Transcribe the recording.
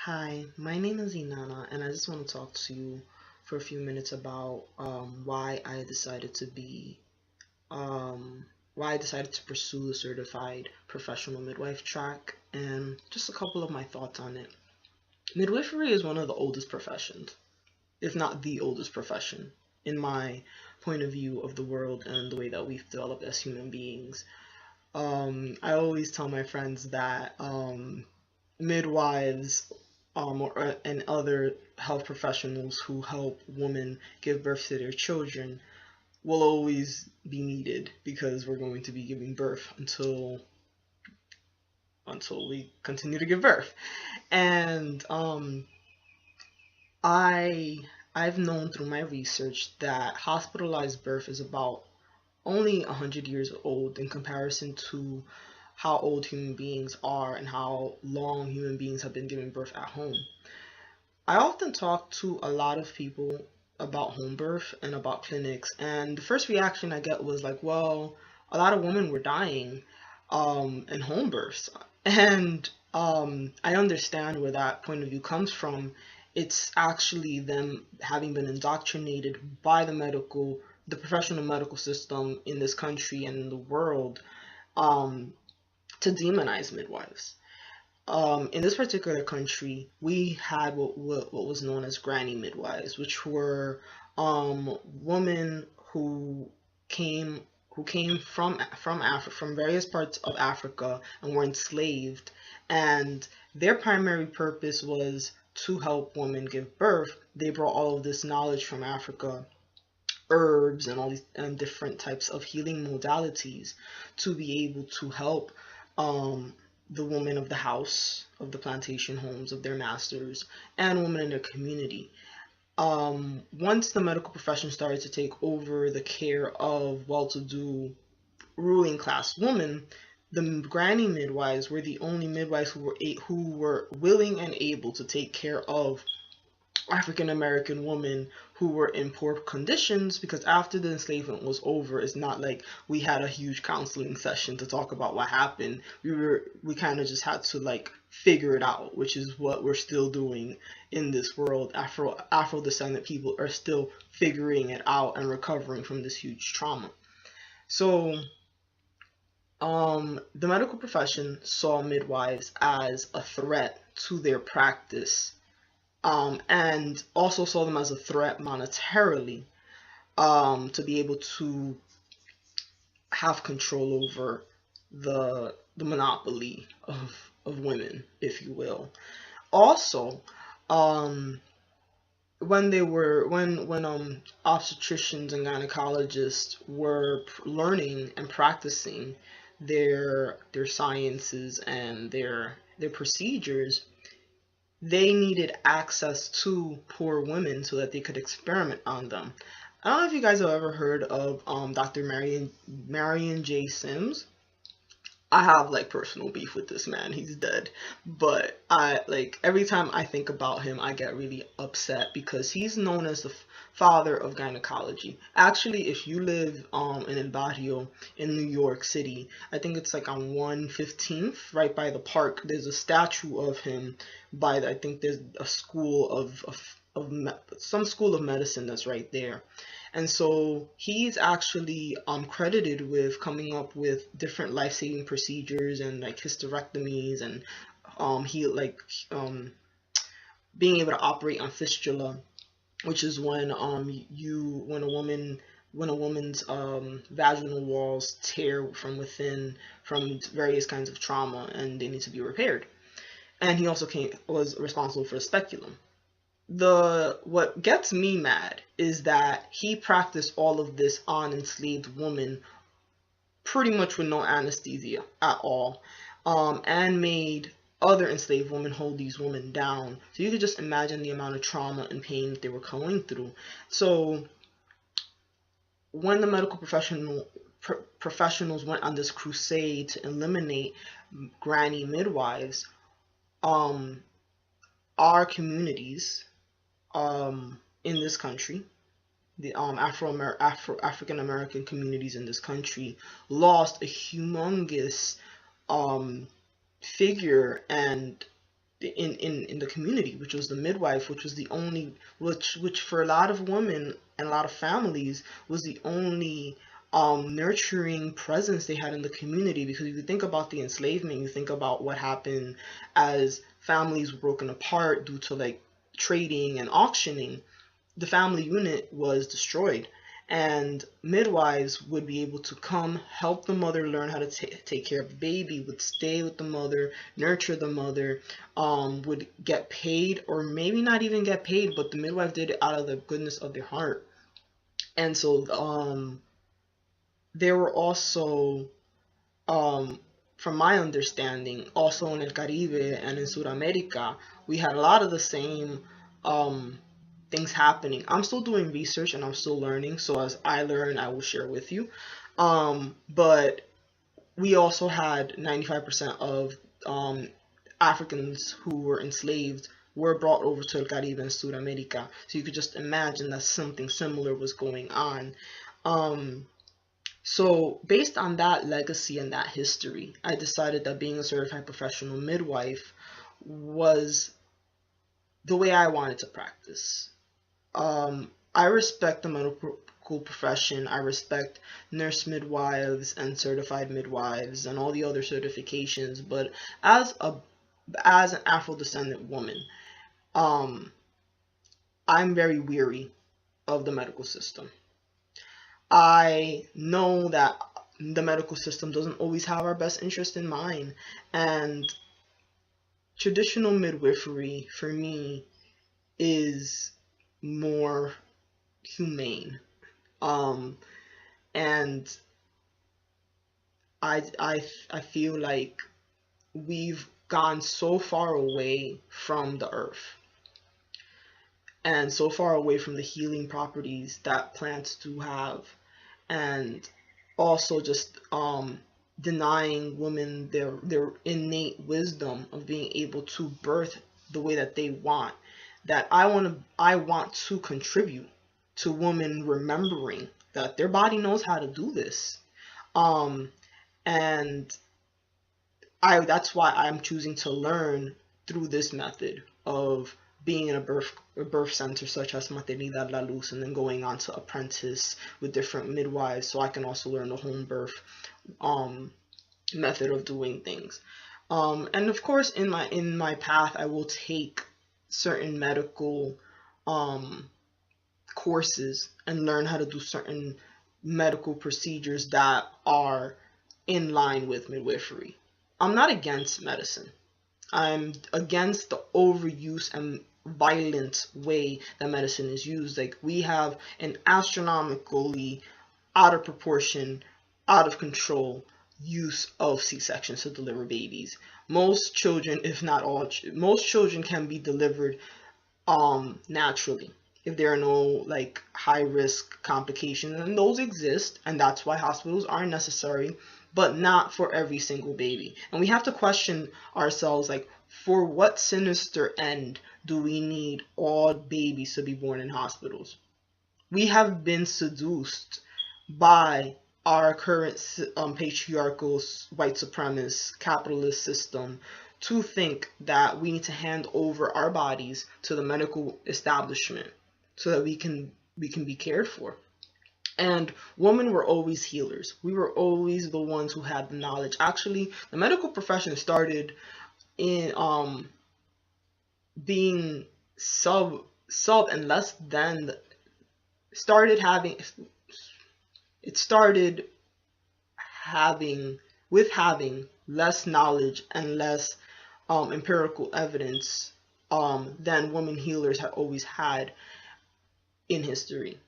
Hi, my name is Inanna, and I just want to talk to you for a few minutes about why I decided to um, why I decided to pursue the certified professional midwife track, and just a couple of my thoughts on it. Midwifery is one of the oldest professions, if not the oldest profession, in my point of view of the world and the way that we've developed as human beings. I always tell my friends that midwives and other health professionals who help women give birth to their children will always be needed because we're going to be giving birth until we continue to give birth. And I I've known through my research that hospitalized birth is about only 100 years old in comparison to how old human beings are and how long human beings have been giving birth at home. I often talk to a lot of people about home birth and about clinics, and the first reaction I get was like, well, a lot of women were dying in home births. And I understand where that point of view comes from. It's actually them having been indoctrinated by the professional medical system in this country and in the world um, to demonize midwives. In this particular country, we had what was known as granny midwives, which were women came who came from various parts of Africa and were enslaved, and their primary purpose was to help women give birth. They brought all of this knowledge from Africa, herbs and all these different types of healing modalities to be able to help um, the women of the house, of the plantation homes of their masters, and women in their community. Once the medical profession started to take over the care of well-to-do ruling class women, the granny midwives were the only midwives who were willing and able to take care of African American women who were in poor conditions, because after the enslavement was over, it's not like we had a huge counseling session to talk about what happened. We kind of just had to like figure it out, which is what we're still doing in this world. Afro descendant people are still figuring it out and recovering from this huge trauma. So the medical profession saw midwives as a threat to their practice, and also saw them as a threat monetarily, to be able to have control over the monopoly of women, if you will. Also, um, when obstetricians and gynecologists were learning and practicing their sciences and their procedures, they needed access to poor women so that they could experiment on them. I don't know if you guys have ever heard of Dr. Marion J. Sims. I have like personal beef with this man. He's dead. But I like every time I think about him, I get really upset because he's known as the father of gynecology. Actually, if you live in El Barrio in New York City, I think it's like on 115th, right by the park, there's a statue of him I think there's a school some school of medicine that's right there. And so he's actually credited with coming up with different life-saving procedures and like hysterectomies, and he like being able to operate on fistula, which is when when a woman's vaginal walls tear from within from various kinds of trauma and they need to be repaired. And he also was responsible for the speculum. The What gets me mad is that he practiced all of this on enslaved women pretty much with no anesthesia at all, and made other enslaved women hold these women down. So you could just imagine the amount of trauma and pain that they were going through. So when the medical professionals went on this crusade to eliminate granny midwives, um, our communities in this country, the African American communities in this country, lost a humongous um, figure and in the community, which was the midwife, which was the only, which for a lot of women and a lot of families was the only nurturing presence they had in the community. Because if you think about the enslavement, you think about what happened as families were broken apart due to like trading and auctioning, the family unit was destroyed. And midwives would be able to come help the mother learn how to take care of the baby, would stay with the mother, nurture the mother, would get paid, or maybe not even get paid, but the midwife did it out of the goodness of their heart. And so there were also, from my understanding, also in El Caribe and in Sudamerica, we had a lot of the same things happening. I'm still doing research and I'm still learning, so as I learn, I will share with you. But we also had 95% of Africans who were enslaved were brought over to El Caribe and Sudamerica. So you could just imagine that something similar was going on. So based on that legacy and that history, I decided that being a certified professional midwife was the way I wanted to practice. I respect the medical profession. I respect nurse midwives and certified midwives and all the other certifications. But as an Afro-descendant woman, I'm very weary of the medical system. I know that the medical system doesn't always have our best interest in mind, and traditional midwifery for me is more humane. And I feel like we've gone so far away from the earth and so far away from the healing properties that plants do have, and also just denying women their innate wisdom of being able to birth the way that they want, that I want to contribute to women remembering that their body knows how to do this. And that's why I'm choosing to learn through this method of being in a birth center such as Maternidad La Luz, and then going on to apprentice with different midwives so I can also learn the home birth method of doing things. And of course in my path I will take certain medical courses and learn how to do certain medical procedures that are in line with midwifery. I'm not against medicine. I'm against the overuse and violent way that medicine is used. Like, we have an astronomically out of proportion, out of control use of C-sections to deliver babies. Most children, if not all, most children can be delivered naturally if there are no like high risk complications, and those exist, and that's why hospitals are necessary, but not for every single baby. And we have to question ourselves, like, for what sinister end do we need all babies to be born in hospitals? We have been seduced by our current patriarchal, white supremacist, capitalist system to think that we need to hand over our bodies to the medical establishment so that we can be cared for. And women were always healers. We were always the ones who had the knowledge. Actually, the medical profession started in being sub and less than started having less knowledge and less empirical evidence than women healers had always had in history.